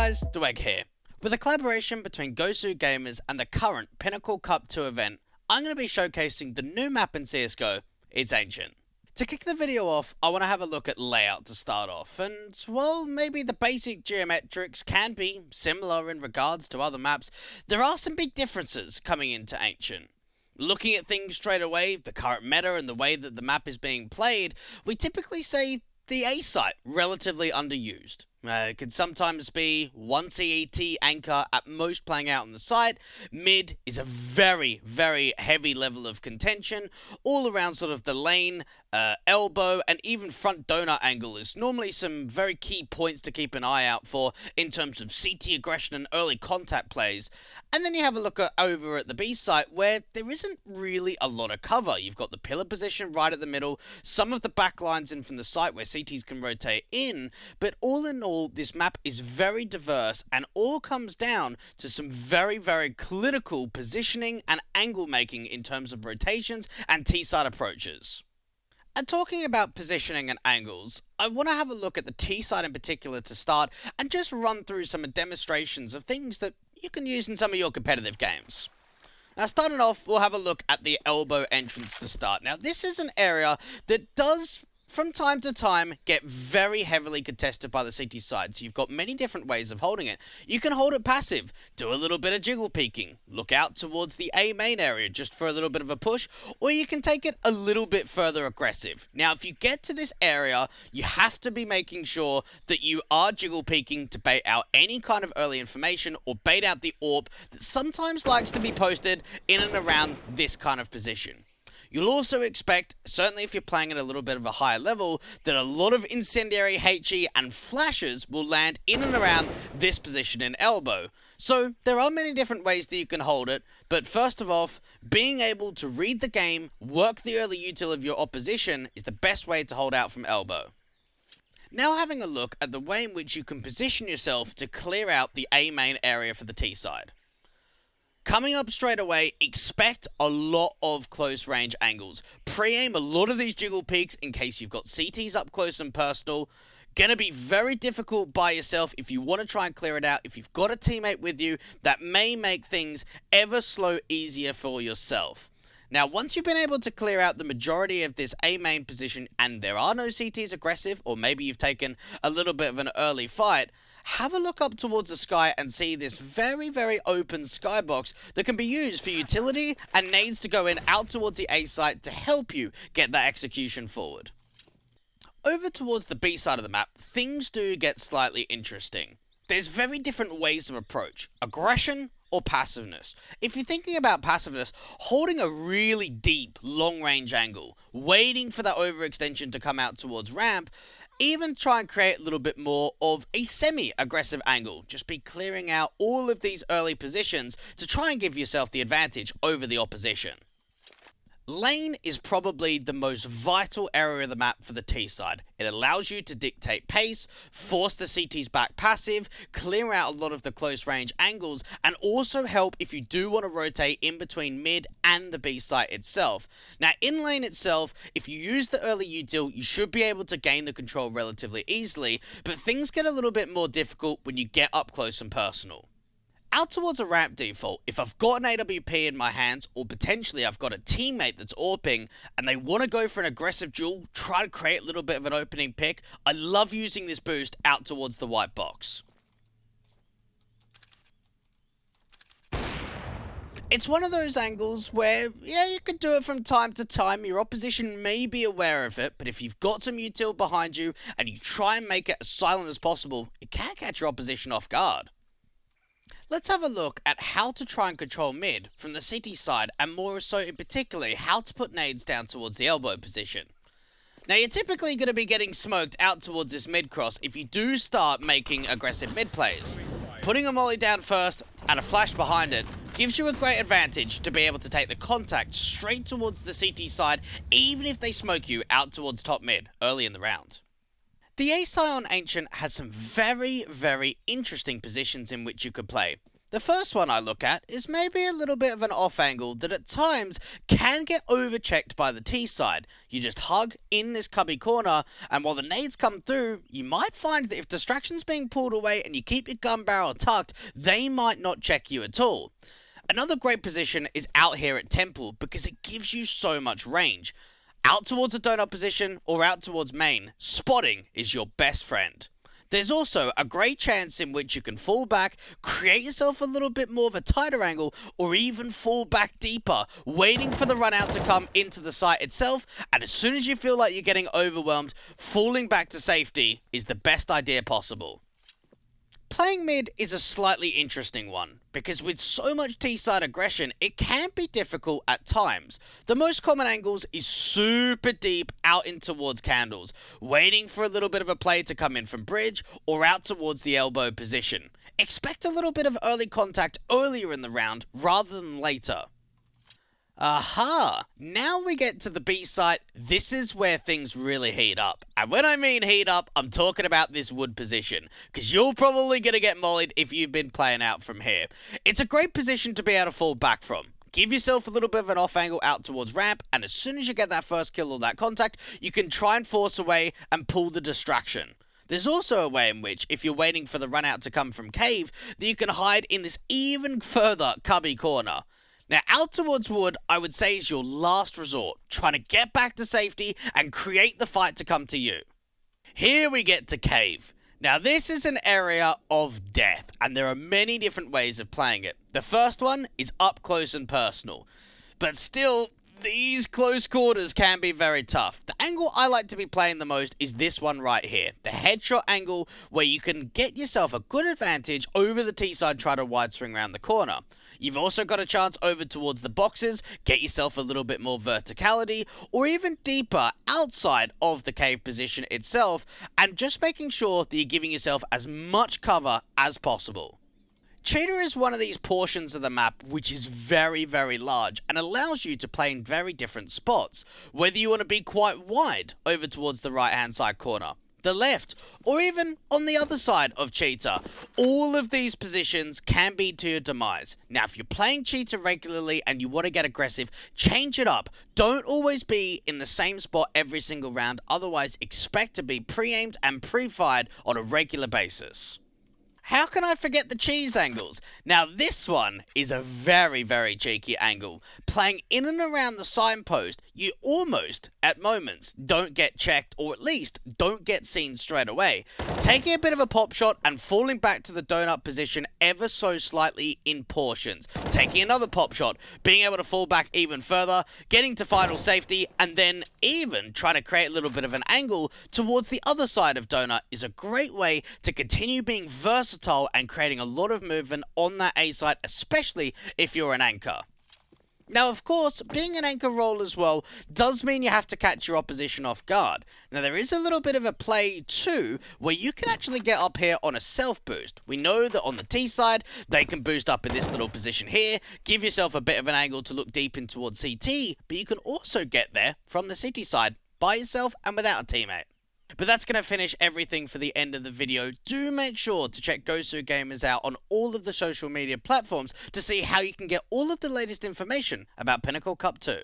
guys, Dweg here. With a collaboration between GosuGamers and the current Pinnacle Cup 2 event, I'm going to be showcasing the new map in CSGO, It's Ancient. To kick the video off, I want to have a look at layout to start off, and while maybe the basic geometrics can be similar in regards to other maps, there are some big differences coming into Ancient. Looking at things straight away, the current meta and the way that the map is being played, we typically say the A site, relatively underused. It can sometimes be one CET anchor at most playing out on the site. Mid is a very, very heavy level of contention. All around sort of the lane, elbow, and even front donut angle is normally some very key points to keep an eye out for in terms of CT aggression and early contact plays. And then you have a look over at the B site where there isn't really a lot of cover. You've got the pillar position right at the middle, some of the back lines in from the site where CTs can rotate in, but all in all, this map is very diverse and all comes down to some very, very clinical positioning and angle making in terms of rotations and T-side approaches. And talking about positioning and angles, I want to have a look at the T-side in particular to start and just run through some demonstrations of things that you can use in some of your competitive games. Now, starting off, we'll have a look at the elbow entrance to start. Now, this is an area that does, from time to time, get very heavily contested by the CT side, so you've got many different ways of holding it. You can hold it passive, do a little bit of jiggle peeking, look out towards the A main area just for a little bit of a push, or you can take it a little bit further aggressive. Now, if you get to this area, you have to be making sure that you are jiggle peeking to bait out any kind of early information or bait out the AWP that sometimes likes to be posted in and around this kind of position. You'll also expect, certainly if you're playing at a little bit of a higher level, that a lot of incendiary HE and flashes will land in and around this position in elbow. So there are many different ways that you can hold it, but first of all, being able to read the game, work the early util of your opposition is the best way to hold out from elbow. Now having a look at the way in which you can position yourself to clear out the A main area for the T side. Coming up straight away, expect a lot of close range angles. Pre-aim a lot of these jiggle peaks in case you've got CTs up close and personal. Gonna be very difficult by yourself if you want to try and clear it out. If you've got a teammate with you, that may make things ever so easier for yourself. Now, once you've been able to clear out the majority of this A main position and there are no CTs aggressive, or maybe you've taken a little bit of an early fight, have a look up towards the sky and see this very, very open skybox that can be used for utility and nades to go in out towards the A site to help you get that execution forward. Over towards the B side of the map, things do get slightly interesting. There's very different ways of approach: aggression or passiveness. If you're thinking about passiveness, holding a really deep, long-range angle, waiting for that overextension to come out towards ramp, even try and create a little bit more of a semi-aggressive angle. Just be clearing out all of these early positions to try and give yourself the advantage over the opposition. Lane is probably the most vital area of the map for the T side. It allows you to dictate pace, force the CTs back passive, clear out a lot of the close range angles, and also help if you do want to rotate in between mid and the B site itself. Now, in lane itself, if you use the early util, you should be able to gain the control relatively easily, but things get a little bit more difficult when you get up close and personal. Out towards a ramp default, if I've got an AWP in my hands, or potentially I've got a teammate that's AWPing, and they want to go for an aggressive duel, try to create a little bit of an opening pick, I love using this boost out towards the white box. It's one of those angles where, yeah, you can do it from time to time, your opposition may be aware of it, but if you've got some util behind you, and you try and make it as silent as possible, it can catch your opposition off guard. Let's have a look at how to try and control mid from the CT side, and more so in particular, how to put nades down towards the elbow position. Now, you're typically going to be getting smoked out towards this mid cross if you do start making aggressive mid plays. Putting a molly down first and a flash behind it gives you a great advantage to be able to take the contact straight towards the CT side, even if they smoke you out towards top mid early in the round. The A side on Ancient has some very, very interesting positions in which you could play. The first one I look at is maybe a little bit of an off angle that at times can get overchecked by the T side. You just hug in this cubby corner, and while the nades come through, you might find that if distraction's being pulled away and you keep your gun barrel tucked, they might not check you at all. Another great position is out here at Temple because it gives you so much range. Out towards a donut position or out towards main, spotting is your best friend. There's also a great chance in which you can fall back, create yourself a little bit more of a tighter angle, or even fall back deeper, waiting for the run out to come into the site itself, and as soon as you feel like you're getting overwhelmed, falling back to safety is the best idea possible. Playing mid is a slightly interesting one, because with so much T-side aggression, it can be difficult at times. The most common angles is super deep out in towards candles, waiting for a little bit of a play to come in from bridge or out towards the elbow position. Expect a little bit of early contact earlier in the round rather than later. Aha! Now we get to the B site. This is where things really heat up. And when I mean heat up, I'm talking about this wood position, because you're probably going to get mollied if you've been playing out from here. It's a great position to be able to fall back from. Give yourself a little bit of an off angle out towards ramp, and as soon as you get that first kill or that contact, you can try and force away and pull the distraction. There's also a way in which, if you're waiting for the run out to come from cave, that you can hide in this even further cubby corner. Now, out towards wood, I would say is your last resort, trying to get back to safety and create the fight to come to you. Here we get to cave. Now, this is an area of death, and there are many different ways of playing it. The first one is up close and personal, but still, these close quarters can be very tough. The angle I like to be playing the most is this one right here, the headshot angle, where you can get yourself a good advantage over the T-side try to wide swing around the corner. You've also got a chance over towards the boxes, get yourself a little bit more verticality, or even deeper outside of the cave position itself, and just making sure that you're giving yourself as much cover as possible. Cheetah is one of these portions of the map which is very, very large and allows you to play in very different spots, whether you want to be quite wide over towards the right hand side corner, the left, or even on the other side of Cheetah. All of these positions can be to your demise. Now, if you're playing Cheetah regularly and you want to get aggressive, change it up. Don't always be in the same spot every single round, otherwise expect to be pre-aimed and pre-fired on a regular basis. How can I forget the cheese angles? Now this one is a very, very cheeky angle. Playing in and around the signpost, you almost, at moments, don't get checked, or at least don't get seen straight away. Taking a bit of a pop shot and falling back to the donut position ever so slightly in portions. Taking another pop shot, being able to fall back even further, getting to final safety, and then even trying to create a little bit of an angle towards the other side of donut is a great way to continue being versatile and creating a lot of movement on that A site, especially if you're an anchor. Now, of course, being an anchor role as well does mean you have to catch your opposition off guard. Now, there is a little bit of a play too, where you can actually get up here on a self boost. We know that on the T side, they can boost up in this little position here, give yourself a bit of an angle to look deep in towards CT, but you can also get there from the city side by yourself and without a teammate. But that's going to finish everything for the end of the video. Do make sure to check GosuGamers out on all of the social media platforms to see how you can get all of the latest information about Pinnacle Cup 2.